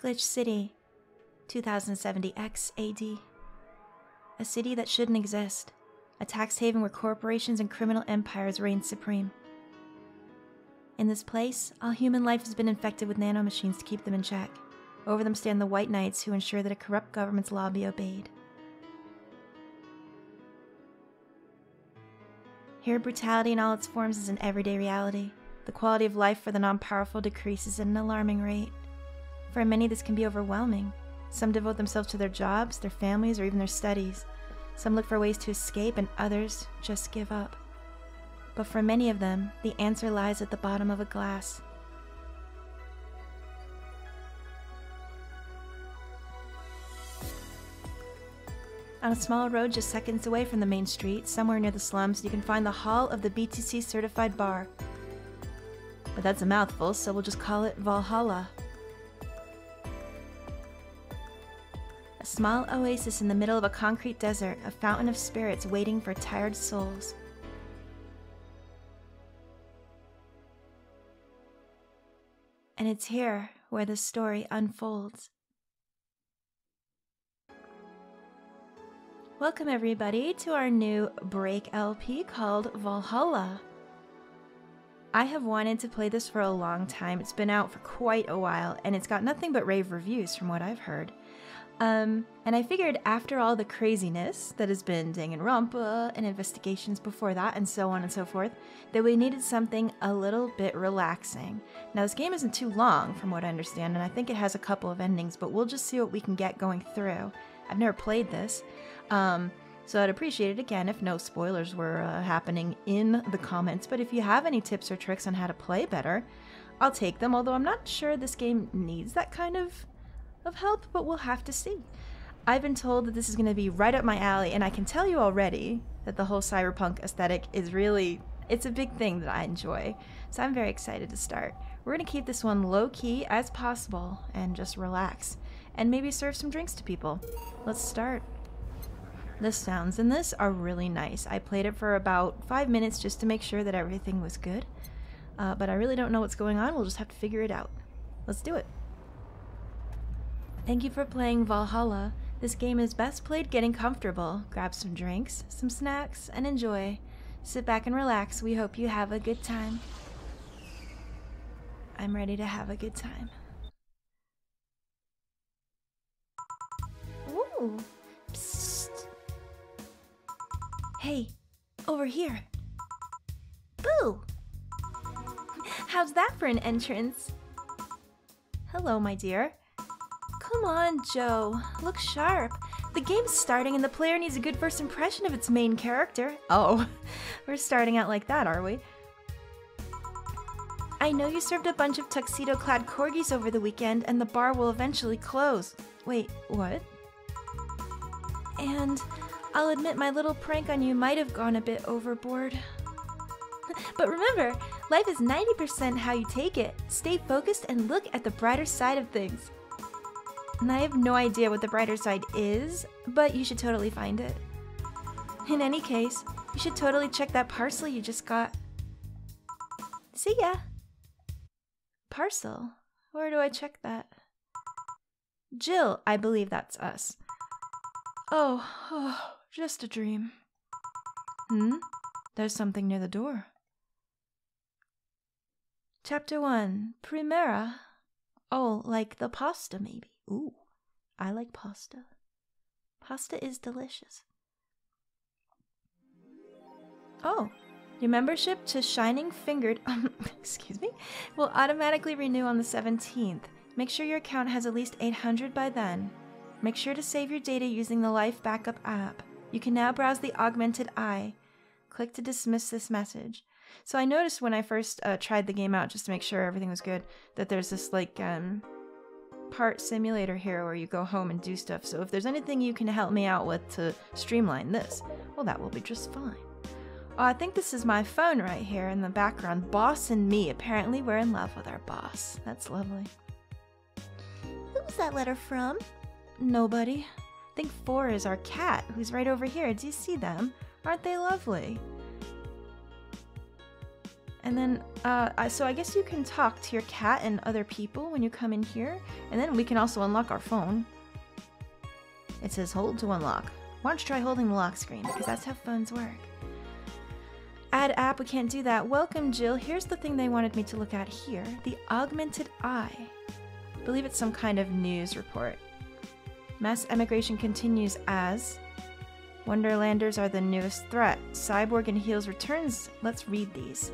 Glitch City, 2070 XAD. A city that shouldn't exist. A tax haven where corporations and criminal empires reign supreme. In this place, all human life has been infected with nanomachines to keep them in check. Over them stand the White Knights who ensure that a corrupt government's law be obeyed. Here, brutality in all its forms is an everyday reality. The quality of life for the non-powerful decreases at an alarming rate. For many, this can be overwhelming. Some devote themselves to their jobs, their families, or even their studies. Some look for ways to escape, and others just give up. But for many of them, the answer lies at the bottom of a glass. On a small road just seconds away from the main street, somewhere near the slums, you can find the hall of the BTC certified bar. But that's a mouthful, so we'll just call it Valhalla. A small oasis in the middle of a concrete desert, a fountain of spirits waiting for tired souls. And it's here where the story unfolds. Welcome everybody to our new break LP called Valhalla. I have wanted to play this for a long time. It's been out for quite a while, and it's got nothing but rave reviews from what I've heard. And I figured after all the craziness that has been Danganronpa and investigations before that and so on and so forth, that we needed something a little bit relaxing. Now this game isn't too long from what I understand, and I think it has a couple of endings, but we'll just see what we can get going through. I've never played this, so I'd appreciate it again if no spoilers were happening in the comments, but if you have any tips or tricks on how to play better, I'll take them, although I'm not sure this game needs that kind of help, but we'll have to see. I've been told that this is going to be right up my alley, and I can tell you already that the whole cyberpunk aesthetic is really, it's a big thing that I enjoy, so I'm very excited to start. We're going to keep this one low-key as possible and just relax, and maybe serve some drinks to people. Let's start. The sounds in this are really nice. I played it for about 5 minutes just to make sure that everything was good, but I really don't know what's going on. We'll just have to figure it out. Let's do it. Thank you for playing Valhalla. This game is best played getting comfortable. Grab some drinks, some snacks, and enjoy. Sit back and relax. We hope you have a good time. I'm ready to have a good time. Ooh. Psst. Hey, over here. Boo! How's that for an entrance? Hello, my dear. Come on, Joe. Look sharp. The game's starting and the player needs a good first impression of its main character. Oh, we're starting out like that, are we? I know you served a bunch of tuxedo-clad corgis over the weekend and the bar will eventually close. Wait, what? And I'll admit my little prank on you might have gone a bit overboard. But remember, life is 90% how you take it. Stay focused and look at the brighter side of things. And I have no idea what the brighter side is, but you should totally find it. In any case, you should totally check that parcel you just got. See ya! Parcel? Where do I check that? Jill, I believe that's us. Oh, just a dream. There's something near the door. Chapter 1, Primera. Oh, like the pasta maybe. Ooh, I like pasta. Pasta is delicious. Oh, your membership to Shining Fingered, excuse me, will automatically renew on the 17th. Make sure your account has at least 800 by then. Make sure to save your data using the Life Backup app. You can now browse the Augmented Eye. Click to dismiss this message. So I noticed when I first tried the game out, just to make sure everything was good, that there's this like part simulator here where you go home and do stuff. So if there's anything you can help me out with to streamline this, well, that will be just fine. Oh, I think this is my phone right here in the background. Boss and me. Apparently we're in love with our boss. That's lovely. Who's that letter from? Nobody. I think 4 is our cat, who's right over here. Do you see them? Aren't they lovely? And then, so I guess you can talk to your cat and other people when you come in here. And then we can also unlock our phone. It says hold to unlock. Why don't you try holding the lock screen, because that's how phones work. Add app, we can't do that. Welcome, Jill. Here's the thing they wanted me to look at here. The augmented eye. I believe it's some kind of news report. Mass emigration continues as Wonderlanders are the newest threat. Cyborg and Heels returns. Let's read these.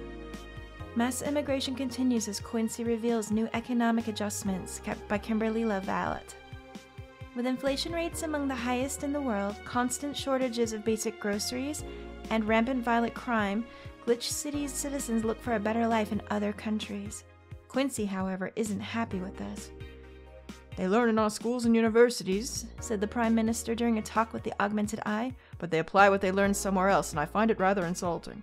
Mass immigration continues as Quincy reveals new economic adjustments, kept by Kimberly LaValette. With inflation rates among the highest in the world, constant shortages of basic groceries, and rampant violent crime, Glitch City's citizens look for a better life in other countries. Quincy, however, isn't happy with this. They learn in our schools and universities, said the Prime Minister during a talk with the Augmented Eye, but they apply what they learn somewhere else, and I find it rather insulting.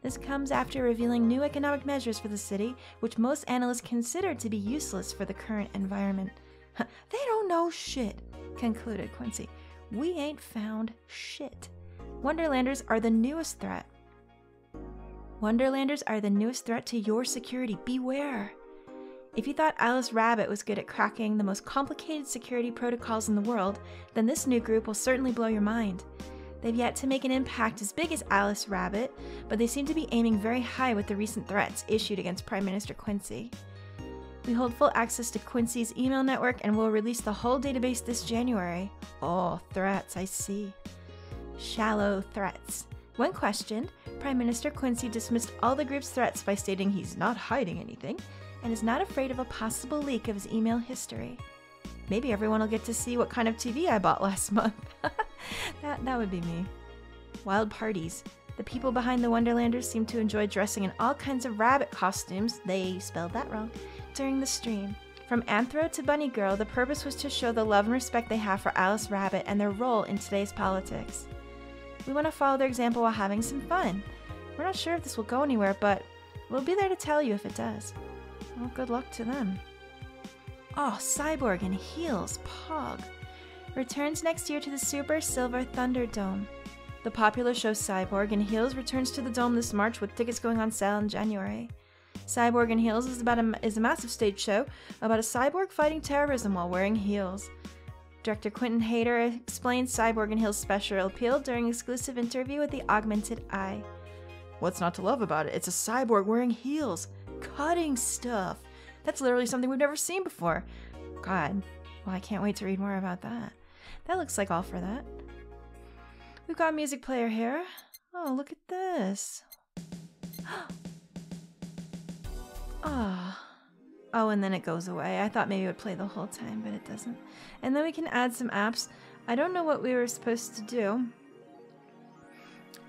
This comes after revealing new economic measures for the city, which most analysts consider to be useless for the current environment. They don't know shit, concluded Quincy. We ain't found shit. Wonderlanders are the newest threat. Wonderlanders are the newest threat to your security. Beware. If you thought Alice Rabbit was good at cracking the most complicated security protocols in the world, then this new group will certainly blow your mind. They've yet to make an impact as big as Alice Rabbit, but they seem to be aiming very high with the recent threats issued against Prime Minister Quincy. We hold full access to Quincy's email network and will release the whole database this January. Oh, threats, I see. Shallow threats. When questioned, Prime Minister Quincy dismissed all the group's threats by stating he's not hiding anything and is not afraid of a possible leak of his email history. Maybe everyone will get to see what kind of TV I bought last month. That would be me. Wild parties. The people behind the Wonderlanders seem to enjoy dressing in all kinds of rabbit costumes, they spelled that wrong, during the stream. From Anthro to Bunny Girl, the purpose was to show the love and respect they have for Alice Rabbit and their role in today's politics. We want to follow their example while having some fun. We're not sure if this will go anywhere, but we'll be there to tell you if it does. Well, good luck to them. Oh, Cyborg and Heels, Pog. Returns next year to the Super Silver Thunderdome. The popular show Cyborg and Heels returns to the Dome this March with tickets going on sale in January. Cyborg and Heels is a massive stage show about a cyborg fighting terrorism while wearing heels. Director Quentin Hayter explained Cyborg and Heels' special appeal during an exclusive interview with the Augmented Eye. What's not to love about it? It's a cyborg wearing heels, cutting stuff. That's literally something we've never seen before. God, well, I can't wait to read more about that. That looks like all for that. We've got a music player here. Oh, look at this. Oh, and then it goes away. I thought maybe it would play the whole time, but it doesn't. And then we can add some apps. I don't know what we were supposed to do.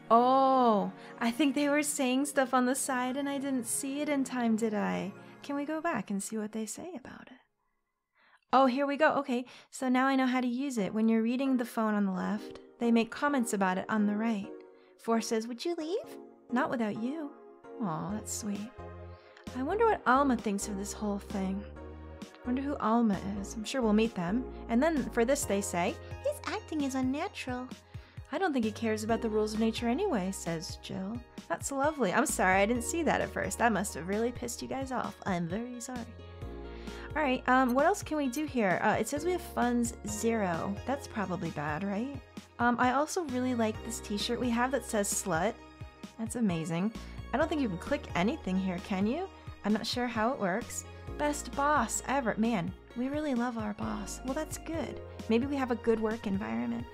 Oh, I think they were saying stuff on the side and I didn't see it in time, did I? Can we go back and see what they say about it? Oh, here we go. Okay, so now I know how to use it. When you're reading the phone on the left, they make comments about it on the right. Four says, would you leave? Not without you. Aw, that's sweet. I wonder what Alma thinks of this whole thing. Wonder who Alma is. I'm sure we'll meet them. And then for this they say, his acting is unnatural. I don't think he cares about the rules of nature anyway, says Jill. That's lovely. I'm sorry, I didn't see that at first. That must have really pissed you guys off. I'm very sorry. Alright, what else can we do here? It says we have funds 0. That's probably bad, right? I also really like this t-shirt we have that says slut. That's amazing. I don't think you can click anything here, can you? I'm not sure how it works. Best boss ever. Man, we really love our boss. Well, that's good. Maybe we have a good work environment.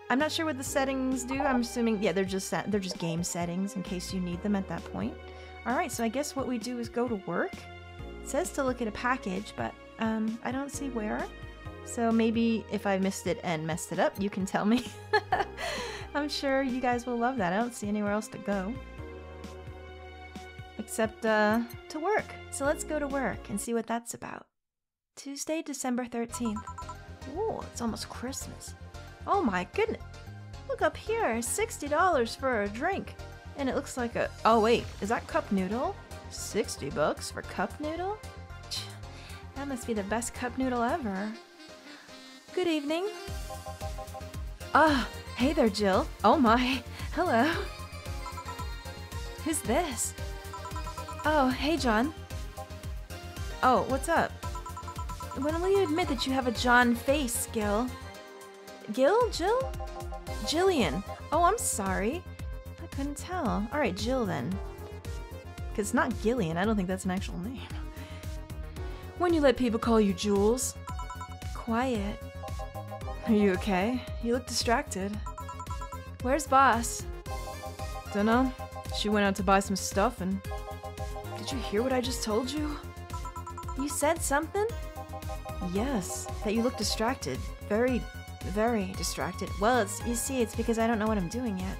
I'm not sure what the settings do. I'm assuming, yeah, they're just game settings in case you need them at that point. Alright, so I guess what we do is go to work. It says to look at a package, but I don't see where. So maybe if I missed it and messed it up, you can tell me. I'm sure you guys will love that. I don't see anywhere else to go. Except to work. So let's go to work and see what that's about. Tuesday, December 13th. Ooh, it's almost Christmas. Oh my goodness. Look up here, $60 for a drink. And it looks like a, oh wait, is that cup noodle? $60 for cup noodle? That must be the best cup noodle ever. Good evening. Ah, hey there, Jill. Oh my, hello. Who's this? Oh, hey, John. Oh, what's up? When will you admit that you have a John face, Gil? Gil? Jill? Jillian. Oh, I'm sorry. I couldn't tell. Alright, Jill then. Because it's not Gillian. I don't think that's an actual name. When you let people call you Jules. Quiet. Are you okay? You look distracted. Where's Boss? Dunno. She went out to buy some stuff and... Did you hear what I just told you? You said something? Yes, that you look distracted. Very, very distracted. Well, you see, it's because I don't know what I'm doing yet.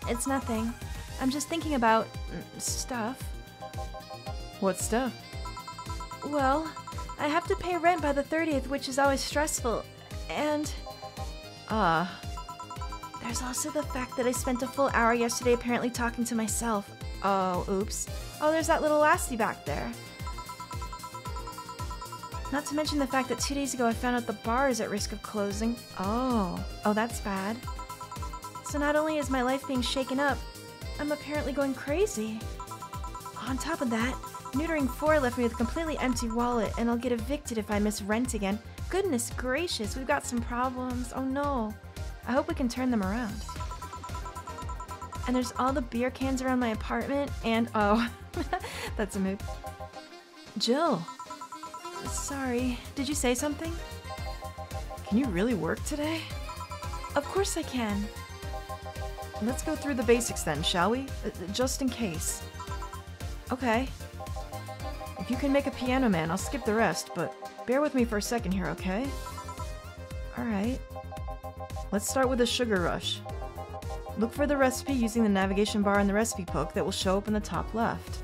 It's nothing. I'm just thinking about... stuff. What stuff? Well, I have to pay rent by the 30th, which is always stressful. And... There's also the fact that I spent a full hour yesterday apparently talking to myself. Oh, oops. Oh, there's that little lassie back there. Not to mention the fact that 2 days ago I found out the bar is at risk of closing. Oh, that's bad. So not only is my life being shaken up, I'm apparently going crazy. On top of that, neutering 4 left me with a completely empty wallet, and I'll get evicted if I miss rent again. Goodness gracious, we've got some problems. Oh no. I hope we can turn them around. And there's all the beer cans around my apartment, and oh, that's a move. Jill. Sorry, did you say something? Can you really work today? Of course I can. Let's go through the basics then, shall we? Just in case. Okay. If you can make a piano man, I'll skip the rest, but bear with me for a second here, okay? Alright. Let's start with a sugar rush. Look for the recipe using the navigation bar in the recipe book that will show up in the top left.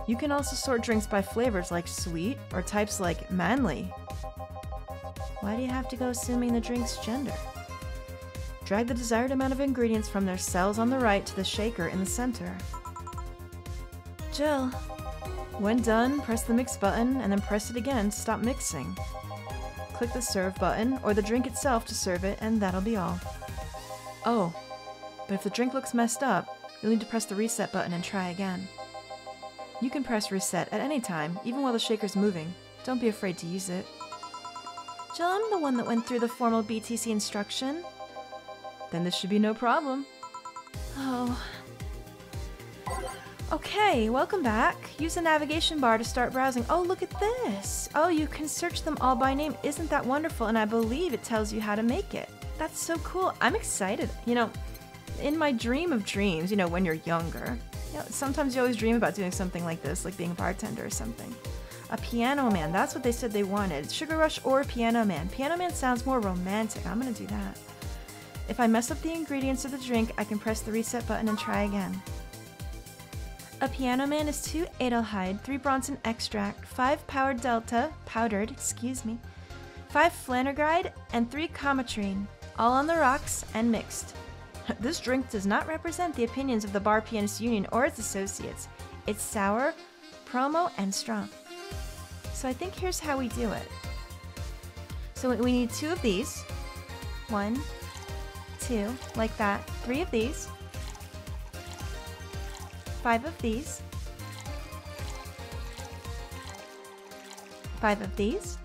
You can also sort drinks by flavors like sweet or types like manly. Why do you have to go assuming the drink's gender? Drag the desired amount of ingredients from their cells on the right to the shaker in the center. Jill. When done, press the mix button and then press it again to stop mixing. Click the serve button or the drink itself to serve it, and that'll be all. Oh, but if the drink looks messed up, you'll need to press the reset button and try again. You can press reset at any time, even while the shaker's moving. Don't be afraid to use it. Jill, I'm the one that went through the formal BTC instruction. Then this should be no problem. Oh. Okay, welcome back. Use the navigation bar to start browsing. Oh, look at this. Oh, you can search them all by name. Isn't that wonderful? And I believe it tells you how to make it. That's so cool. I'm excited. You know, in my dream of dreams, you know, when you're younger, you know, sometimes you always dream about doing something like this, like being a bartender or something. A piano man, that's what they said they wanted. Sugar Rush or Piano Man. Piano Man sounds more romantic. I'm gonna do that. If I mess up the ingredients of the drink, I can press the reset button and try again. A Piano Man is 2 Adelhyde, 3 Bronson extract, 5 powdered, 5 Flanergride, and 3 Comatrine, all on the rocks and mixed. This drink does not represent the opinions of the Bar Pianist Union or its associates. It's sour, promo, and strong. So I think here's how we do it. So we need 2 of these. 1, 2, like that. 3 of these. 5 of these. 5 of these.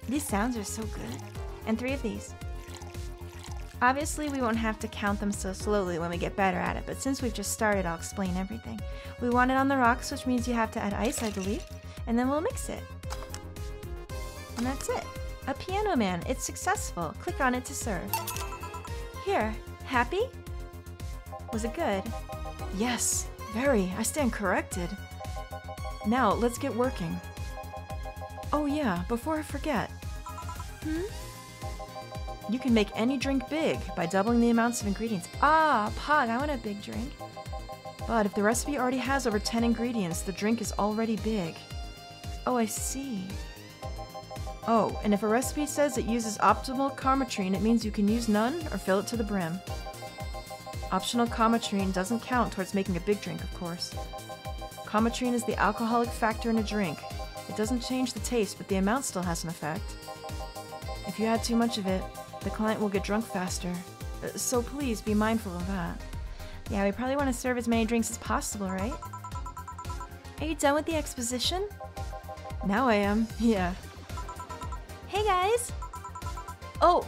These sounds are so good. And 3 of these. Obviously, we won't have to count them so slowly when we get better at it, but since we've just started, I'll explain everything. We want it on the rocks, which means you have to add ice, I believe, and then we'll mix it. And that's it. A Piano Man. It's successful. Click on it to serve. Here. Happy? Was it good? Yes. Very. I stand corrected. Now, let's get working. Oh yeah, before I forget. You can make any drink big by doubling the amounts of ingredients. Ah, Pog, I want a big drink. But if the recipe already has over 10 ingredients, the drink is already big. Oh, I see. Oh, and if a recipe says it uses optimal Comatrine, it means you can use none or fill it to the brim. Optional Comatrine doesn't count towards making a big drink, of course. Comatrine is the alcoholic factor in a drink. It doesn't change the taste, but the amount still has an effect. If you add too much of it, the client will get drunk faster. So please be mindful of that. Yeah, we probably want to serve as many drinks as possible, right? Are you done with the exposition? Now I am, yeah. Hey guys! Oh,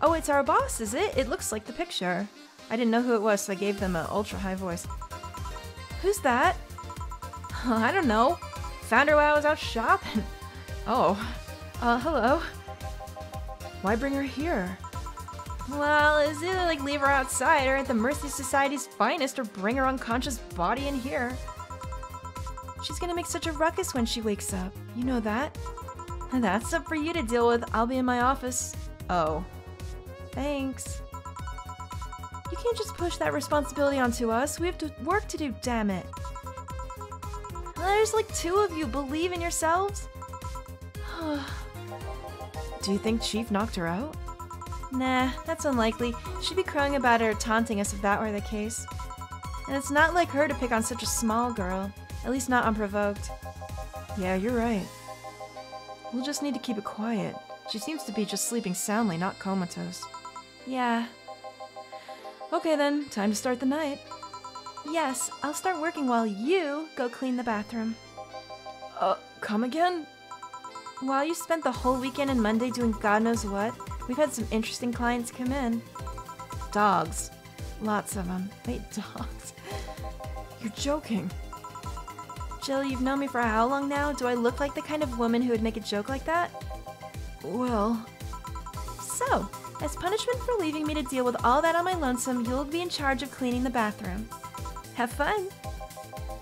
it's our boss, is it? It looks like the picture. I didn't know who it was, so I gave them an ultra high voice. Who's that? I don't know. Found her while I was out shopping. Oh, hello. Why bring her here? Well, it's either like leave her outside or at the mercy of society's finest or bring her unconscious body in here. She's gonna make such a ruckus when she wakes up. You know that? That's up for you to deal with. I'll be in my office. Oh. Thanks. You can't just push that responsibility onto us. We have work to do, damn it. There's like 2 of you. Believe in yourselves? Do you think Chief knocked her out? Nah, that's unlikely. She'd be crowing about it or taunting us if that were the case. And it's not like her to pick on such a small girl. At least not unprovoked. Yeah, you're right. We'll just need to keep it quiet. She seems to be just sleeping soundly, not comatose. Yeah. Okay then, time to start the night. Yes, I'll start working while you go clean the bathroom. Come again? While you spent the whole weekend and Monday doing God knows what, we've had some interesting clients come in. Dogs. Lots of them. Wait, dogs? You're joking. Jill, you've known me for how long now? Do I look like the kind of woman who would make a joke like that? Well... So, as punishment for leaving me to deal with all that on my lonesome, you'll be in charge of cleaning the bathroom. Have fun!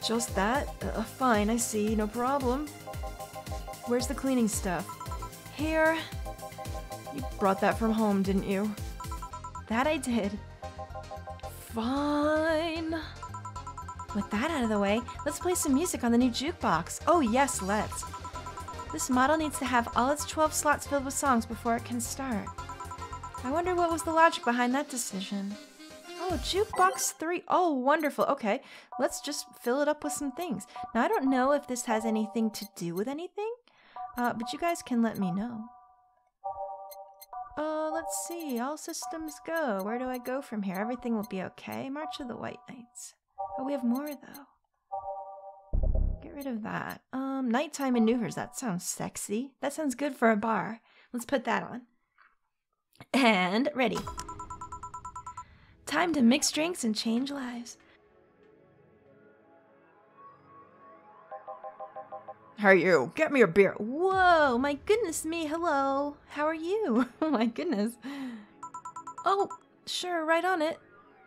Just that? Fine, I see, no problem. Where's the cleaning stuff? Here. You brought that from home, didn't you? That I did. Fine. With that out of the way, let's play some music on the new jukebox. Oh yes, let's. This model needs to have all its 12 slots filled with songs before it can start. I wonder what was the logic behind that decision. Oh, Jukebox 3. Oh, wonderful. Okay, let's just fill it up with some things. Now, I don't know if this has anything to do with anything, but you guys can let me know. Let's see. All systems go. Where do I go from here? Everything will be okay. March of the White Knights. Oh, we have more, though. Get rid of that. Nighttime maneuvers. That sounds sexy. That sounds good for a bar. Let's put that on. And ready. Time to mix drinks and change lives. Hey you, get me a beer. Whoa, my goodness me, hello. How are you? Oh my goodness. Oh, sure, right on it.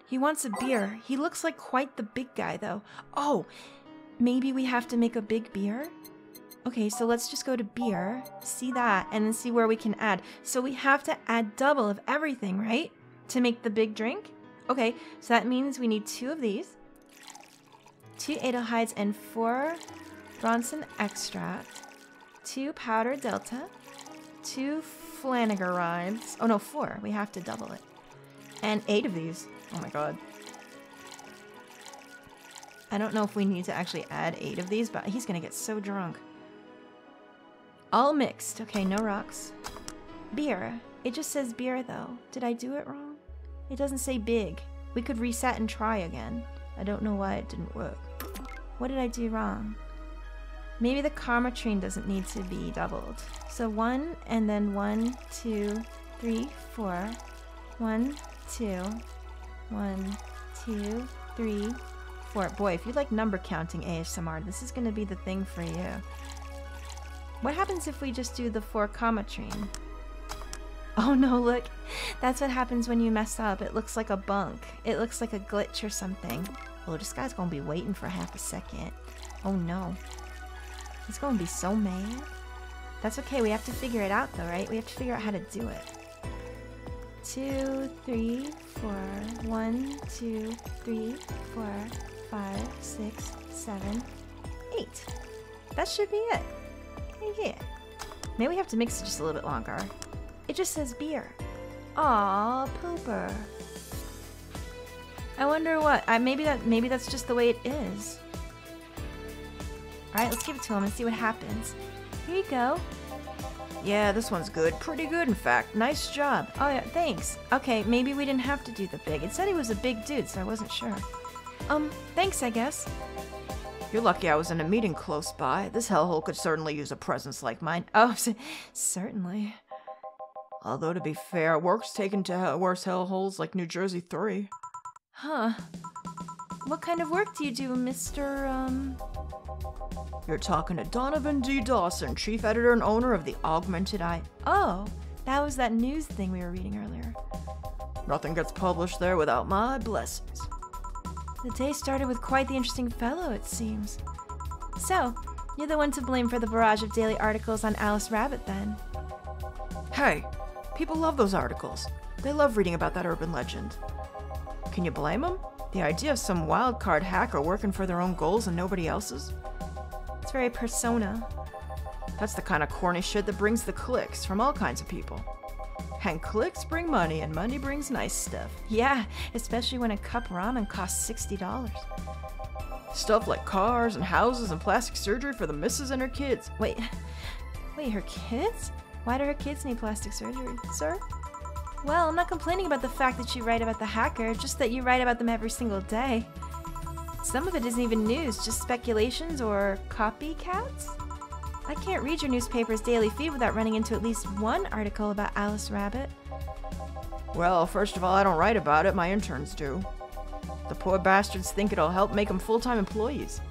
He wants a beer. He looks like quite the big guy though. Oh, maybe we have to make a big beer? Okay, so let's just go to beer, see that, and then see where we can add. So we have to add double of everything, right? To make the big drink? Okay, so that means we need 2 of these, 2 Adelhydes and 4 Bronson extract, 2 powder delta, 2 Flanagarides. Oh no, 4. We have to double it. And 8 of these. Oh my god. I don't know if we need to actually add 8 of these, but he's gonna get so drunk. All mixed. Okay, no rocks. Beer. It just says beer though. Did I do it wrong? It doesn't say big. We could reset and try again. I don't know why it didn't work. What did I do wrong? Maybe the karma train doesn't need to be doubled. So 1 and then 1, 2, 3, 4. 1, 2, 1, 2, 3, 4. Boy, if you like number counting ASMR, this is gonna be the thing for you. What happens if we just do the 4 comma train? Oh no, look. That's what happens when you mess up. It looks like a bunk. It looks like a glitch or something. Oh, this guy's gonna be waiting for half a second. Oh no. He's gonna be so mad. That's okay, we have to figure it out though, right? We have to figure out how to do it. 2, 3, 4. 1, 2, 3, 4, 5, 6, 7, 8. That should be it. Yeah. Maybe we have to mix it just a little bit longer. It just says beer. Aw, pooper. I wonder what. Maybe that's just the way it is. Alright, let's give it to him and see what happens. Here you go. Yeah, this one's good. Pretty good, in fact. Nice job. Oh, yeah, thanks. Okay, maybe we didn't have to do the big. It said he was a big dude, so I wasn't sure. Thanks, I guess. You're lucky I was in a meeting close by. This hellhole could certainly use a presence like mine. Oh, certainly. Although, to be fair, work's taken to worse hellholes like New Jersey 3. Huh. What kind of work do you do, Mr. You're talking to Donovan D. Dawson, chief editor and owner of the Augmented Eye. Oh, that was that news thing we were reading earlier. Nothing gets published there without my blessings. The day started with quite the interesting fellow, it seems. So, you're the one to blame for the barrage of daily articles on Alice Rabbit, then? Hey, people love those articles. They love reading about that urban legend. Can you blame them? The idea of some wildcard hacker working for their own goals and nobody else's? It's very persona. That's the kind of corny shit that brings the clicks from all kinds of people. And clicks bring money, and money brings nice stuff. Yeah, especially when a cup ramen costs $60. Stuff like cars and houses and plastic surgery for the missus and her kids. Wait, her kids? Why do her kids need plastic surgery, sir? Well, I'm not complaining about the fact that you write about the hacker, just that you write about them every single day. Some of it isn't even news, just speculations or copycats? I can't read your newspaper's daily feed without running into at least one article about Alice Rabbit. Well, first of all, I don't write about it, my interns do. The poor bastards think it'll help make them full-time employees.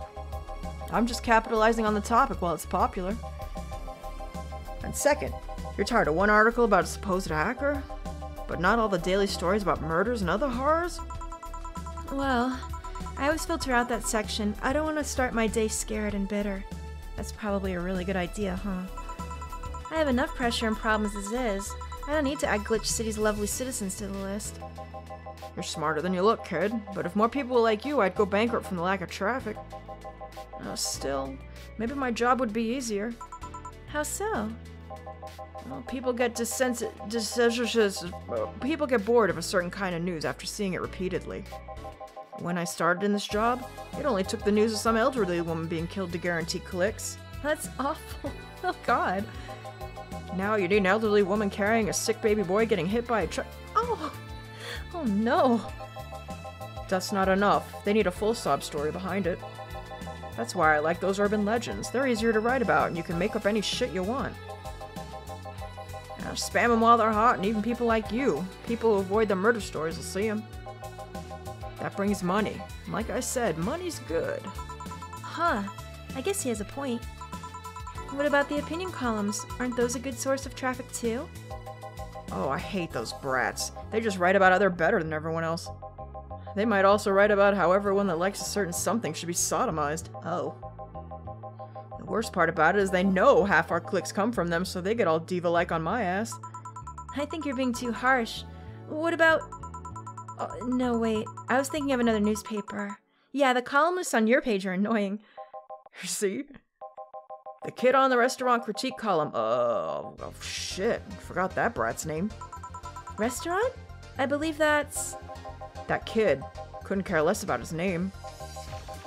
I'm just capitalizing on the topic while it's popular. And second, you're tired of one article about a supposed hacker, but not all the daily stories about murders and other horrors? Well, I always filter out that section. I don't want to start my day scared and bitter. That's probably a really good idea, huh? I have enough pressure and problems as is. I don't need to add Glitch City's lovely citizens to the list. You're smarter than you look, kid. But if more people were like you, I'd go bankrupt from the lack of traffic. Still, maybe my job would be easier. How so? Well, people get people get bored of a certain kind of news after seeing it repeatedly. When I started in this job, it only took the news of some elderly woman being killed to guarantee clicks. That's awful. Oh, God. Now you need an elderly woman carrying a sick baby boy getting hit by a truck. Oh no. That's not enough. They need a full sob story behind it. That's why I like those urban legends. They're easier to write about, and you can make up any shit you want. Spam them while they're hot, and even people like you, people who avoid the murder stories, will see them. That brings money. And like I said, money's good. Huh. I guess he has a point. What about the opinion columns? Aren't those a good source of traffic too? Oh, I hate those brats. They just write about how they're better than everyone else. They might also write about how everyone that likes a certain something should be sodomized. Oh. The worst part about it is they know half our clicks come from them, so they get all diva-like on my ass. I think you're being too harsh. What about... Oh, no, wait. I was thinking of another newspaper. Yeah, the columnists on your page are annoying. See? The kid on the restaurant critique column. Oh, shit. Forgot that brat's name. Restaurant? I believe that's... That kid. Couldn't care less about his name.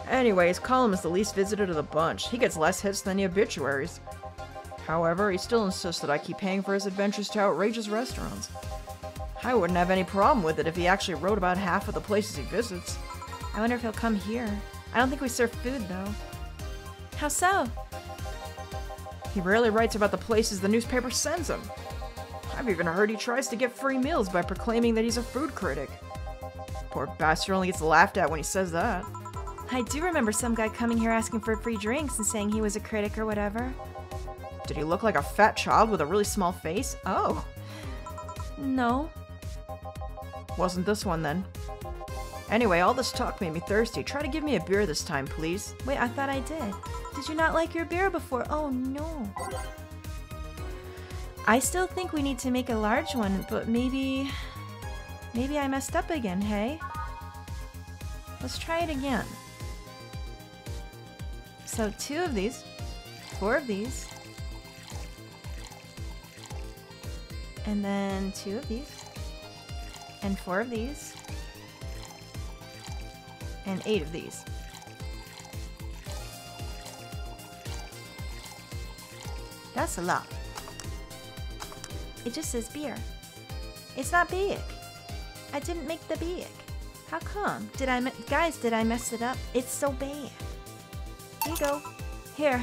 Anyway, his column is the least visited of the bunch. He gets less hits than the obituaries. However, he still insists that I keep paying for his adventures to outrageous restaurants. I wouldn't have any problem with it if he actually wrote about half of the places he visits. I wonder if he'll come here. I don't think we serve food, though. How so? He rarely writes about the places the newspaper sends him. I've even heard he tries to get free meals by proclaiming that he's a food critic. Poor bastard only gets laughed at when he says that. I do remember some guy coming here asking for free drinks and saying he was a critic or whatever. Did he look like a fat child with a really small face? Oh. No. Wasn't this one, then. Anyway, all this talk made me thirsty. Try to give me a beer this time, please. Wait, I thought I did. Did you not like your beer before? Oh, no. I still think we need to make a large one, but maybe I messed up again, hey? Let's try it again. So 2 of these, 4 of these, and then 2 of these, and 4 of these, and 8 of these. That's a lot. It just says beer. It's not big. I didn't make the big. How come? Guys, did I mess it up? It's so bad. Here you go. Here.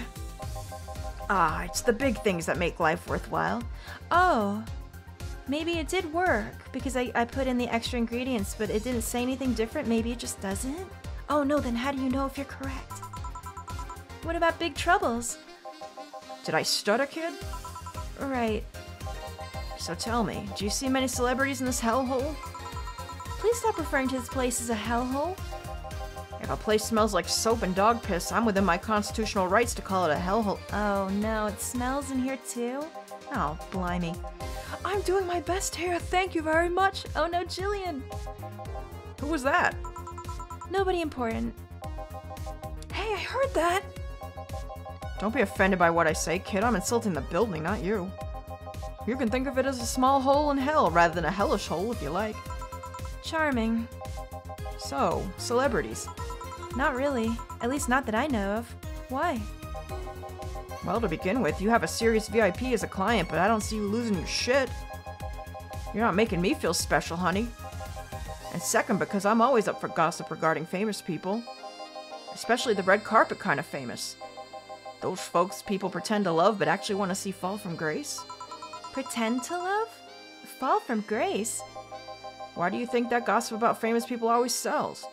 Ah, it's the big things that make life worthwhile. Oh, maybe it did work because I put in the extra ingredients, but it didn't say anything different. Maybe it just doesn't? Oh no, then how do you know if you're correct? What about big troubles? Did I stutter, kid? Right. So tell me, do you see many celebrities in this hellhole? Please stop referring to this place as a hellhole. If a place smells like soap and dog piss, I'm within my constitutional rights to call it a hellhole. Oh no, it smells in here too? Oh, blimey. I'm doing my best here, thank you very much. Oh no, Jillian. Who was that? Nobody important. Hey, I heard that. Don't be offended by what I say, kid. I'm insulting the building, not you. You can think of it as a small hole in hell rather than a hellish hole if you like. Charming. So, celebrities. Not really. At least not that I know of. Why? Well, to begin with, you have a serious VIP as a client, but I don't see you losing your shit. You're not making me feel special, honey. And second, because I'm always up for gossip regarding famous people. Especially the red carpet kind of famous. Those folks people pretend to love but actually want to see fall from grace. Pretend to love? Fall from grace? Why do you think that gossip about famous people always sells?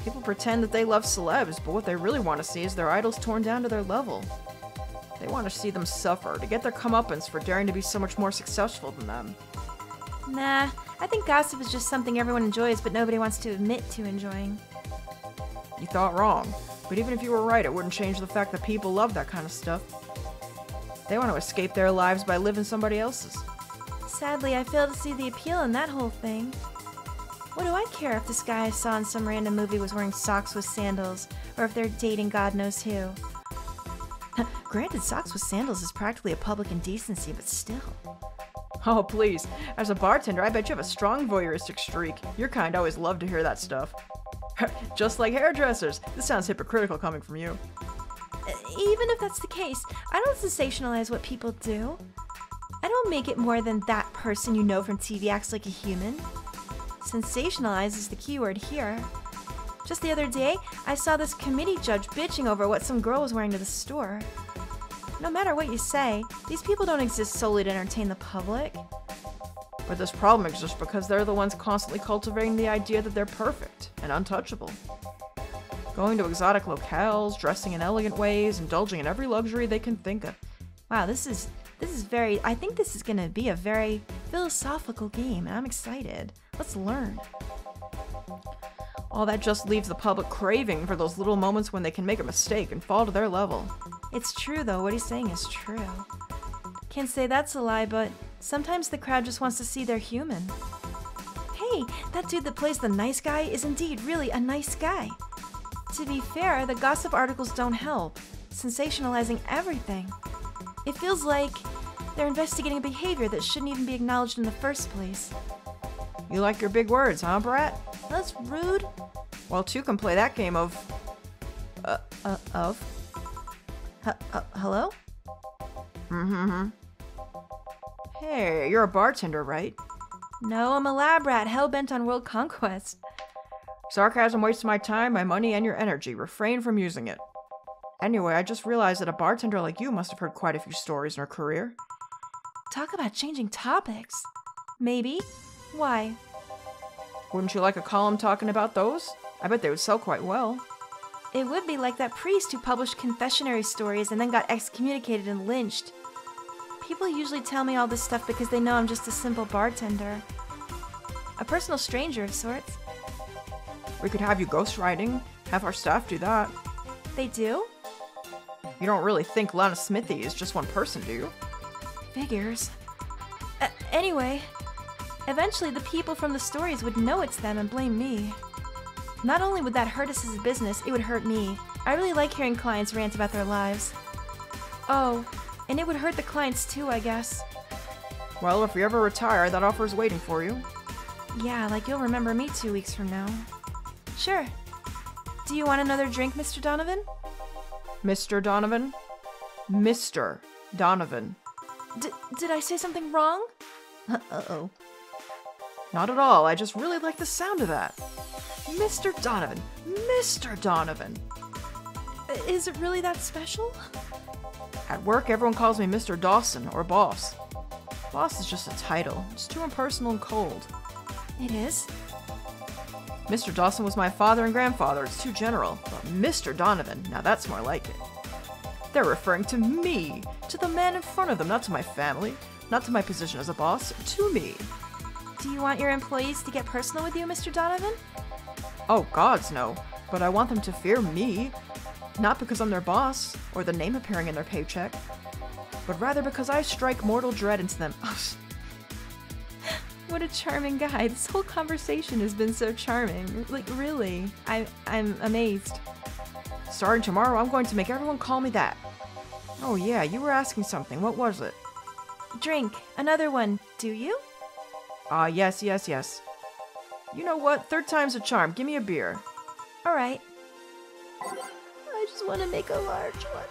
People pretend that they love celebs, but what they really want to see is their idols torn down to their level. They want to see them suffer, to get their comeuppance for daring to be so much more successful than them. Nah, I think gossip is just something everyone enjoys, but nobody wants to admit to enjoying. You thought wrong, but even if you were right, it wouldn't change the fact that people love that kind of stuff. They want to escape their lives by living somebody else's. Sadly, I fail to see the appeal in that whole thing. What do I care if this guy I saw in some random movie was wearing socks with sandals, or if they're dating God knows who? Granted, socks with sandals is practically a public indecency, but still. Oh, please. As a bartender, I bet you have a strong voyeuristic streak. Your kind always love to hear that stuff. Just like hairdressers. This sounds hypocritical coming from you. Even if that's the case, I don't sensationalize what people do. I don't make it more than that person you know from TV acts like a human. Sensationalize is the key word here. Just the other day, I saw this committee judge bitching over what some girl was wearing to the store. No matter what you say, these people don't exist solely to entertain the public. But this problem exists because they're the ones constantly cultivating the idea that they're perfect and untouchable. Going to exotic locales, dressing in elegant ways, indulging in every luxury they can think of. Wow, this is I think this is gonna be a very philosophical game, and I'm excited. Let's learn. All that just leaves the public craving for those little moments when they can make a mistake and fall to their level. It's true though, what he's saying is true. Can't say that's a lie, but sometimes the crowd just wants to see they're human. Hey, that dude that plays the nice guy is indeed really a nice guy. To be fair, the gossip articles don't help, sensationalizing everything. It feels like they're investigating a behavior that shouldn't even be acknowledged in the first place. You like your big words, huh, Brat? That's rude. Well, two can play that game of... Hello? Hey, you're a bartender, right? No, I'm a lab rat, hell-bent on world conquest. Sarcasm wastes my time, my money, and your energy. Refrain from using it. Anyway, I just realized that a bartender like you must have heard quite a few stories in her career. Talk about changing topics. Maybe. Why? Wouldn't you like a column talking about those? I bet they would sell quite well. It would be like that priest who published confessionary stories and then got excommunicated and lynched. People usually tell me all this stuff because they know I'm just a simple bartender. A personal stranger of sorts. We could have you ghostwriting. Have our staff do that. They do? You don't really think Lana Smithy is just one person, do you? Figures. Anyway, eventually the people from the stories would know it's them and blame me. Not only would that hurt us as a business, it would hurt me. I really like hearing clients rant about their lives. Oh, and it would hurt the clients too, I guess. Well, if we ever retire, that offer's waiting for you. Yeah, like you'll remember me 2 weeks from now. Sure. Do you want another drink, Mr. Donovan? Mr. Donovan? Mr. Donovan. Did I say something wrong? Uh-oh. Not at all, I just really like the sound of that. Mr. Donovan! Mr. Donovan! Is it really that special? At work, everyone calls me Mr. Dawson, or boss. Boss is just a title. It's too impersonal and cold. It is? Mr. Dawson was my father and grandfather. It's too general. But Mr. Donovan, now that's more like it. They're referring to me, to the man in front of them, not to my family, not to my position as a boss, to me. Do you want your employees to get personal with you, Mr. Donovan? Oh, gods, no. But I want them to fear me. Not because I'm their boss, or the name appearing in their paycheck, but rather because I strike mortal dread into them. What a charming guy. This whole conversation has been so charming. Like, really. I'm amazed. Starting tomorrow, I'm going to make everyone call me that. Oh yeah, you were asking something. What was it? Drink. Another one. Do you? Yes. You know what? Third time's a charm. Give me a beer. Alright. I just want to make a large one.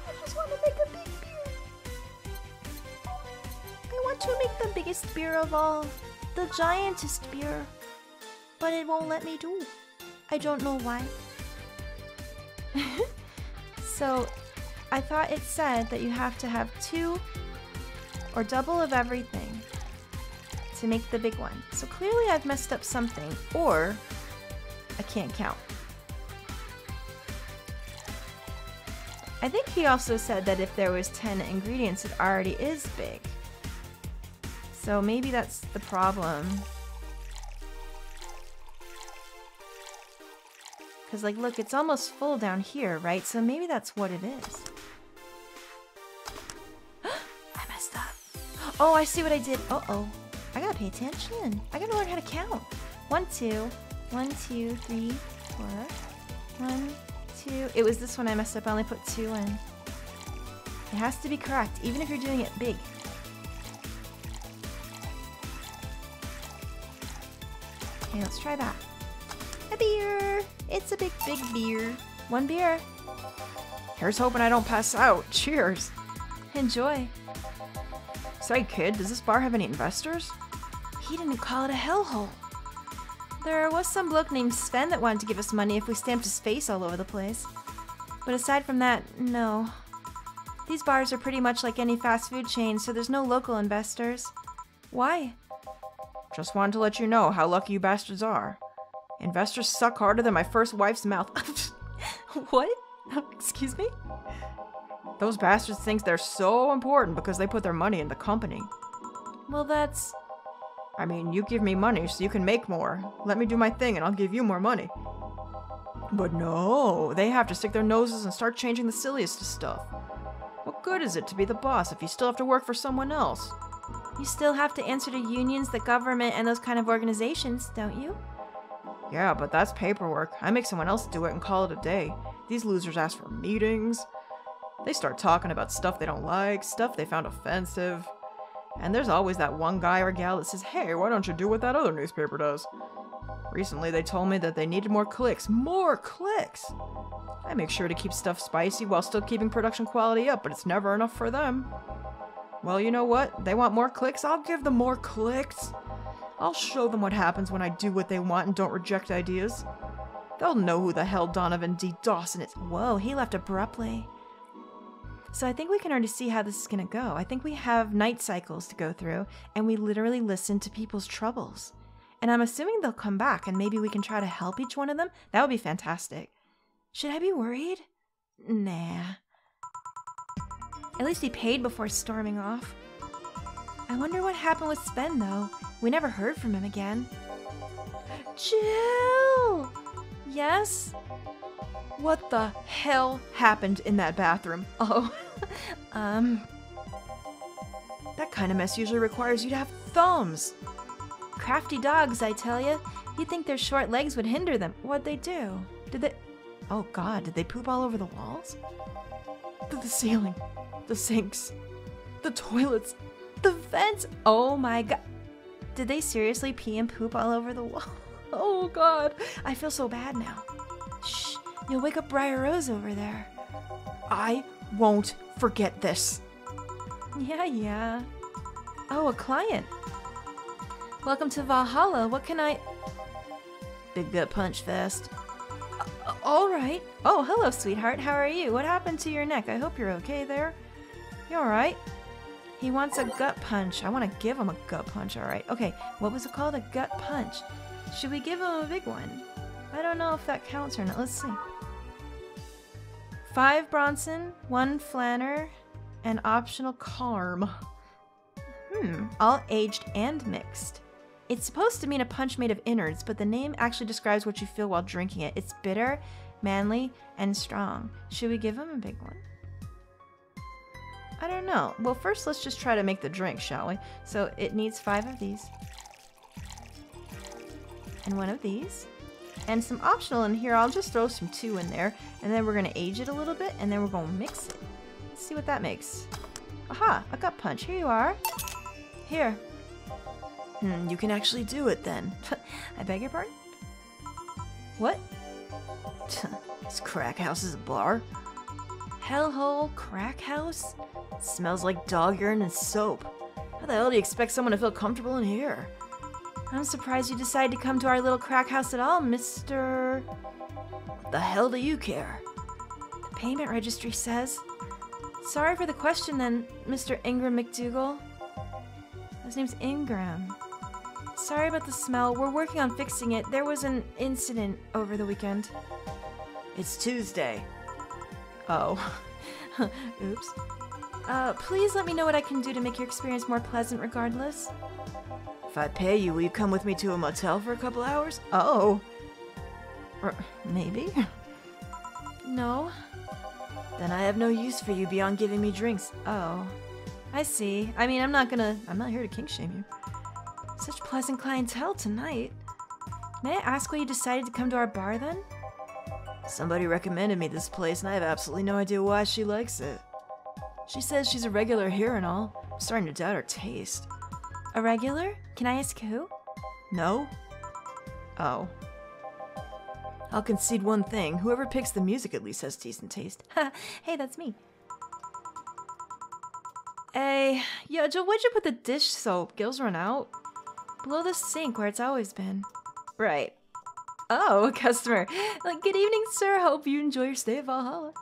I just want to make a big beer. I want to make the biggest beer of all. The giantest beer. But it won't let me do. I don't know why. So, I thought it said that you have to have 2 or double of everything to make the big one. So clearly I've messed up something, or I can't count. I think he also said that if there was 10 ingredients, it already is big. So maybe that's the problem. Because, like, look, it's almost full down here, right? So maybe that's what it is. I messed up. Oh, I see what I did. Uh-oh. I gotta pay attention. I gotta learn how to count. 1, 2. 1, 2, 3, 4. 1, 2. It was this one I messed up. I only put 2 in. It has to be correct, even if you're doing it big. Okay, let's try that. A beer! It's a big beer. 1 beer. Here's hoping I don't pass out. Cheers. Enjoy. Say, kid, does this bar have any investors? He didn't call it a hellhole. There was some bloke named Sven that wanted to give us money if we stamped his face all over the place. But aside from that, no. These bars are pretty much like any fast food chain, so there's no local investors. Why? Just wanted to let you know how lucky you bastards are. Investors suck harder than my first wife's mouth. What? Excuse me? Those bastards think they're so important because they put their money in the company. Well, that's... I mean, you give me money so you can make more. Let me do my thing and I'll give you more money. But no, they have to stick their noses and start changing the silliest of stuff. What good is it to be the boss if you still have to work for someone else? You still have to answer to unions, the government, and those kind of organizations, don't you? Yeah, but that's paperwork. I make someone else do it and call it a day. These losers ask for meetings. They start talking about stuff they don't like, stuff they found offensive. And there's always that one guy or gal that says, hey, why don't you do what that other newspaper does? Recently, they told me that they needed more clicks. More clicks! I make sure to keep stuff spicy while still keeping production quality up, but it's never enough for them. Well, you know what? They want more clicks? I'll give them more clicks. I'll show them what happens when I do what they want and don't reject ideas. They'll know who the hell Donovan D. Dawson is. Whoa, he left abruptly. So I think we can already see how this is gonna go. I think we have night cycles to go through, and we literally listen to people's troubles. And I'm assuming they'll come back, and maybe we can try to help each one of them. That would be fantastic. Should I be worried? Nah. At least he paid before storming off. I wonder what happened with Sven, though. We never heard from him again. Jill! Yes? What the hell happened in that bathroom? Oh, That kind of mess usually requires you to have thumbs. Crafty dogs, I tell ya. You'd think their short legs would hinder them. What'd they do? Did they... Oh god, did they poop all over the walls? The ceiling. The sinks. The toilets. The vents! Oh my god. Did they seriously pee and poop all over the wall? Oh god. I feel so bad now. Shh. You'll wake up Briar Rose over there. I won't forget this. Yeah. Oh, a client. Welcome to Valhalla. What can I... Big gut punch fest. All right. Oh, hello, sweetheart. How are you? What happened to your neck? I hope you're okay there. You all right? He wants a gut punch. I want to give him a gut punch, all right. Okay, what was it called? A gut punch. Should we give him a big one? I don't know if that counts or not. Let's see. 5 Bronson, 1 Flanner, and optional Carm. All aged and mixed. It's supposed to mean a punch made of innards, but the name actually describes what you feel while drinking it. It's bitter, manly, and strong. Should we give him a big one? I don't know. Well, first let's just try to make the drink, shall we? So it needs 5 of these. And 1 of these. And some optional in here. I'll just throw some 2 in there. And then we're going to age it a little bit, and then we're going to mix it. Let's see what that makes. Aha! A gut punch. Here you are. Here. You can actually do it then. I beg your pardon? What? This crack house is a bar. Hellhole crack house? Smells like dog urine and soap. How the hell do you expect someone to feel comfortable in here? I'm surprised you decided to come to our little crack house at all, Mr... What the hell do you care? The payment registry says. Sorry for the question then, Mr. Ingram McDougal. His name's Ingram. Sorry about the smell. We're working on fixing it. There was an incident over the weekend. It's Tuesday. Oh. Oops. Please let me know what I can do to make your experience more pleasant regardless. If I pay you, will you come with me to a motel for a couple hours? Oh. Maybe? No. Then I have no use for you beyond giving me drinks. Oh. I see. I mean, I'm not here to kink shame you. Such pleasant clientele tonight. May I ask why you decided to come to our bar then? Somebody recommended me this place and I have absolutely no idea why she likes it. She says she's a regular here and all. I'm starting to doubt her taste. A regular? Can I ask who? No? Oh. I'll concede one thing. Whoever picks the music at least has decent taste. Hey, that's me. Hey, yo, Joe, where'd you put the dish soap? Gills run out. Below the sink where it's always been. Right. Oh, a customer. Like, good evening, sir. Hope you enjoy your stay at Valhalla.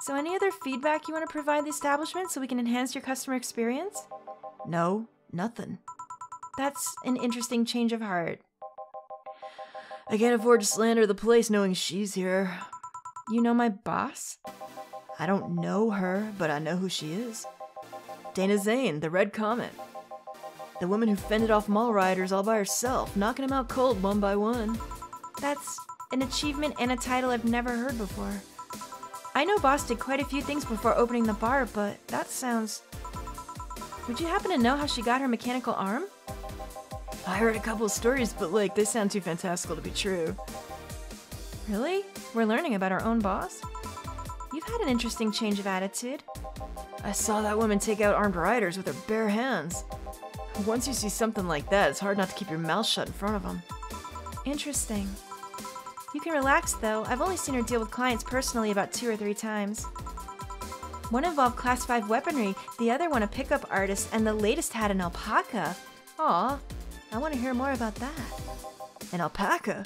So any other feedback you want to provide the establishment so we can enhance your customer experience? No, nothing. That's an interesting change of heart. I can't afford to slander the place knowing she's here. You know my boss? I don't know her, but I know who she is. Dana Zane, the Red Comet. The woman who fended off mall rioters all by herself, knocking them out cold one by one. That's an achievement and a title I've never heard before. I know Boss did quite a few things before opening the bar, but that sounds... Would you happen to know how she got her mechanical arm? I heard a couple of stories, but they sound too fantastical to be true. Really? We're learning about our own boss? You've had an interesting change of attitude. I saw that woman take out armed rioters with her bare hands. Once you see something like that, it's hard not to keep your mouth shut in front of them. Interesting. You can relax, though. I've only seen her deal with clients personally about 2 or 3 times. One involved Class 5 weaponry, the other one a pickup artist, and the latest had an alpaca. Aw, I want to hear more about that. An alpaca?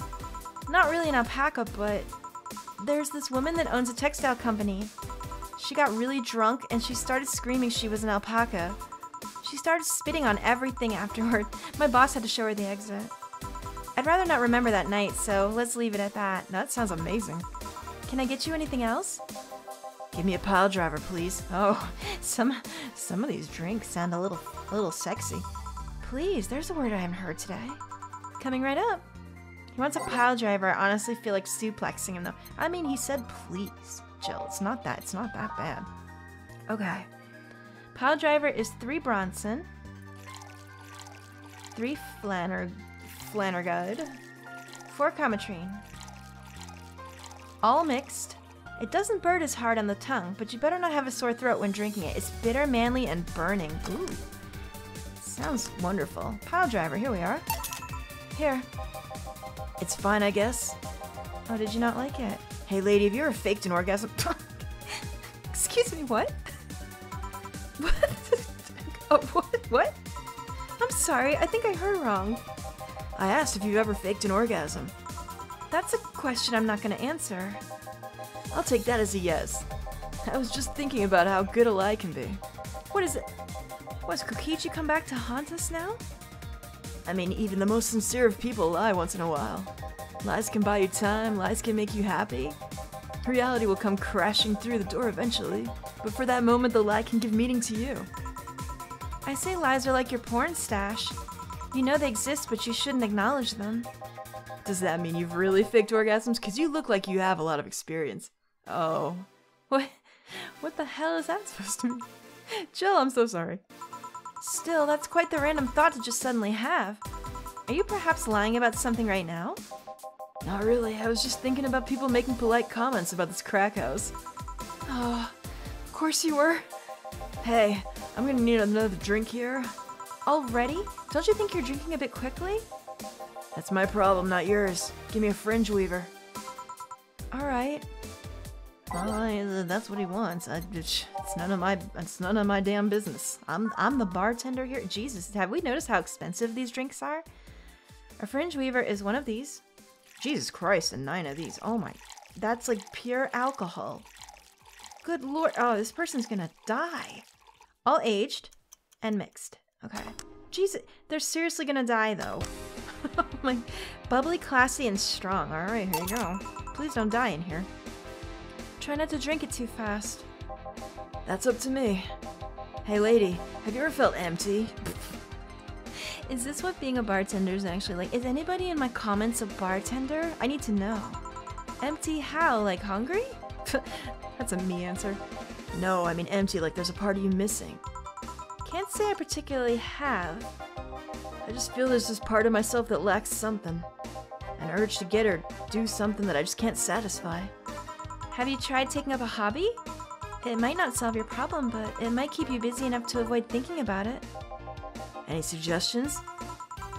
Not really an alpaca, but there's this woman that owns a textile company. She got really drunk and she started screaming she was an alpaca. She started spitting on everything afterward. My boss had to show her the exit. I'd rather not remember that night, so let's leave it at that. That sounds amazing. Can I get you anything else? Give me a Piledriver, please. Oh, some of these drinks sound a little sexy. Please, there's a word I haven't heard today. Coming right up. He wants a Piledriver. I honestly feel like suplexing him though. I mean, he said please. Jill, it's not that bad. Okay. Piledriver is 3 Bronson, 3 Flannergud, 4 Cometrine. All mixed. It doesn't burn as hard on the tongue, but you better not have a sore throat when drinking it. It's bitter, manly, and burning. Ooh. Sounds wonderful. Piledriver, here we are. Here. It's fine, I guess. Oh, did you not like it? Hey lady, have you ever faked an orgasm? Excuse me, what? Oh, what? I'm sorry, I think I heard wrong. I asked if you've ever faked an orgasm. That's a question I'm not gonna answer. I'll take that as a yes. I was just thinking about how good a lie can be. What is it? Has Kokichi come back to haunt us now? I mean, even the most sincere of people lie once in a while. Lies can buy you time, lies can make you happy. Reality will come crashing through the door eventually, but for that moment the lie can give meaning to you. I say lies are like your porn stash. You know they exist, but you shouldn't acknowledge them. Does that mean you've really faked orgasms? Because you look like you have a lot of experience. Oh. What the hell is that supposed to mean? Jill, I'm so sorry. Still, that's quite the random thought to just suddenly have. Are you perhaps lying about something right now? Not really, I was just thinking about people making polite comments about this crack house. Oh, of course you were. Hey, I'm gonna need another drink here. Already? Don't you think you're drinking a bit quickly? That's my problem, not yours. Give me a fringe weaver. Alright. That's what he wants. It's none of my damn business. I'm the bartender here. Jesus, have we noticed how expensive these drinks are? A fringe weaver is one of these. Jesus Christ, and 9 of these. Oh my, that's like pure alcohol. Good lord. Oh, this person's gonna die. All aged and mixed. Okay. Jesus, they're seriously gonna die though. Like, bubbly, classy, and strong. Alright, here you go. Please don't die in here. Try not to drink it too fast. That's up to me. Hey lady, have you ever felt empty? Is this what being a bartender is actually like? Is anybody in my comments a bartender? I need to know. Empty how? Like hungry? That's a me answer. No, I mean empty, like there's a part of you missing. Can't say I particularly have. I just feel there's this part of myself that lacks something. An urge to get or do something that I just can't satisfy. Have you tried taking up a hobby? It might not solve your problem, but it might keep you busy enough to avoid thinking about it. Any suggestions?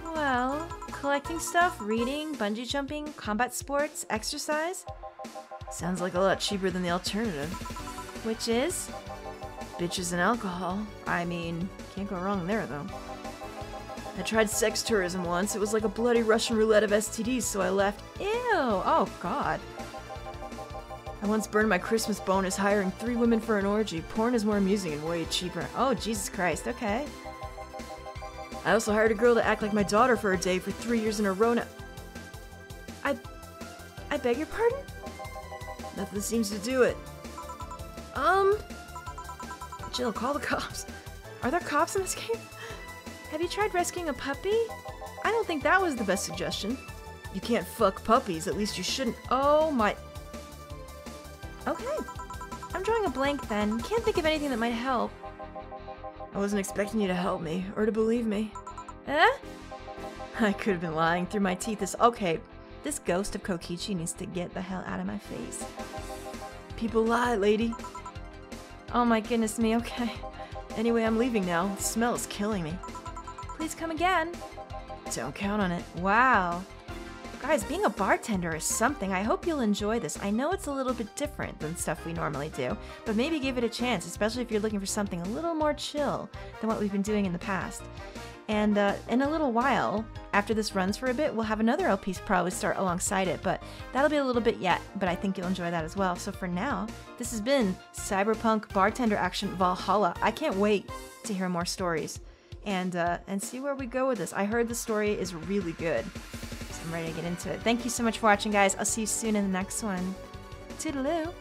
Well, collecting stuff, reading, bungee jumping, combat sports, exercise. Sounds like a lot cheaper than the alternative. Which is? Bitches and alcohol. I mean, can't go wrong there though. I tried sex tourism once. It was like a bloody Russian roulette of STDs, so I left. Ew! Oh god. I once burned my Christmas bonus hiring 3 women for an orgy. Porn is more amusing and way cheaper. Oh, Jesus Christ, okay. I also hired a girl to act like my daughter for a day for 3 years in a row now. I beg your pardon? Nothing seems to do it. Jill, call the cops. Are there cops in this game? Have you tried rescuing a puppy? I don't think that was the best suggestion. You can't fuck puppies, at least you shouldn't. Oh my... Okay. I'm drawing a blank then. Can't think of anything that might help. I wasn't expecting you to help me, or to believe me. Eh? I could have been lying through my teeth. Okay, this ghost of Kokichi needs to get the hell out of my face. People lie, lady. Oh my goodness me, okay. Anyway, I'm leaving now. The smell is killing me. Please come again. Don't count on it. Wow. Guys, being a bartender is something. I hope you'll enjoy this. I know it's a little bit different than stuff we normally do, but maybe give it a chance, especially if you're looking for something a little more chill than what we've been doing in the past. And in a little while, after this runs for a bit, we'll have another LP probably start alongside it, but that'll be a little bit yet, but I think you'll enjoy that as well. So for now, this has been Cyberpunk Bartender Action Valhalla. I can't wait to hear more stories and see where we go with this. I heard the story is really good, so I'm ready to get into it. Thank you so much for watching, guys. I'll see you soon in the next one. Toodaloo!